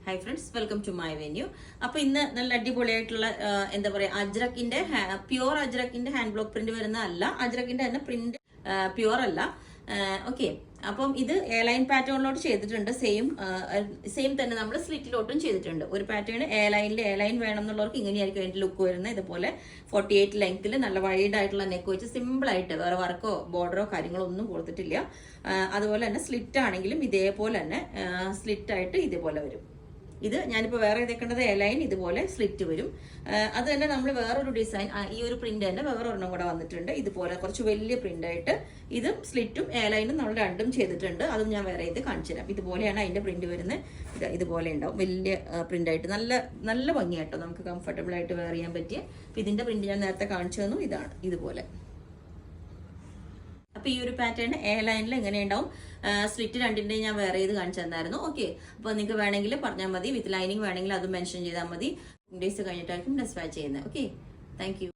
Hi friends, welcome to my venue. അപ്പൊ ഇന്ന് നല്ല അടിപൊളിയായിട്ടുള്ള എന്താ പറയാ അജ്രക്കിന്റെ പ്യുവർ അജ്രക്കിന്റെ ഹാൻഡ് ബ്ലോക്ക് പ്രിന്റ് വരുന്ന അല്ല, അജ്രക്കിന്റെ തന്നെ പ്രിന്റ് പ്യുവർ അല്ല. ഓക്കെ, അപ്പം ഇത് എ ലൈൻ പാറ്റേണിലോട്ട് ചെയ്തിട്ടുണ്ട്. സെയിം തന്നെ നമ്മൾ സ്ലിറ്റിലോട്ടും ചെയ്തിട്ടുണ്ട്. ഒരു പാറ്റേൺ എ ലൈൻ വേണം എന്നുള്ളവർക്ക് ഇങ്ങനെയായിരിക്കും അതിന്റെ ലുക്ക് വരുന്നത്. ഇതുപോലെ 48 ലെങ്ത്തിൽ നല്ല വൈഡ് ആയിട്ടുള്ള നെക്ക് വെച്ച് സിമ്പിൾ ആയിട്ട് വേറെ വർക്കോ ബോർഡറോ കാര്യങ്ങളോ ഒന്നും കൊടുത്തിട്ടില്ല. അതുപോലെ തന്നെ സ്ലിറ്റ് ആണെങ്കിലും ഇതേപോലെ തന്നെ സ്ലിറ്റ് ആയിട്ട് ഇതേപോലെ വരും. ഇത് ഞാനിപ്പോൾ വേറെ ഇതേക്കേണ്ടത് എ ലൈൻ ഇതുപോലെ സ്ലിറ്റ് വരും. അത് തന്നെ നമ്മൾ വേറൊരു ഡിസൈൻ, ഈ ഒരു പ്രിന്റ് തന്നെ വേറെ ഒരെണ്ണം കൂടെ വന്നിട്ടുണ്ട്. ഇതുപോലെ കുറച്ച് വലിയ പ്രിന്റ് ആയിട്ട് ഇതും സ്ലിറ്റും എ ലൈനും നമ്മൾ രണ്ടും ചെയ്തിട്ടുണ്ട്. അതും ഞാൻ വേറെ ഇത് കാണിച്ചു തരാം. ഇതുപോലെയാണ് അതിന്റെ പ്രിന്റ് വരുന്നത്. ഇതുപോലെ ഉണ്ടാവും, വലിയ പ്രിന്റ് ആയിട്ട് നല്ല നല്ല ഭംഗിയായിട്ടോ, നമുക്ക് കംഫർട്ടബിൾ ആയിട്ട് വെയർ ചെയ്യാൻ പറ്റിയ. ഇതിന്റെ പ്രിന്റ് ഞാൻ നേരത്തെ കാണിച്ചു തന്നു. ഇതാണ് ഇതുപോലെ. അപ്പൊ ഈ ഒരു പാറ്റേൺ എ ലൈനിൽ എങ്ങനെ ഉണ്ടാവും, സ്ലിറ്റ് രണ്ടിന്റെയും ഞാൻ വേറെ ചെയ്ത് കാണിച്ചു തന്നായിരുന്നു. ഓക്കെ, അപ്പൊ നിങ്ങൾക്ക് വേണമെങ്കിൽ പറഞ്ഞാൽ മതി. വിത്ത് ലൈനിങ് വേണമെങ്കിൽ അത് മെൻഷൻ ചെയ്താൽ മതി. ഡേയ്സ് കഴിഞ്ഞിട്ടായിരിക്കും ഡെസ്പാച്ച് ചെയ്യുന്നത്. Okay, thank you.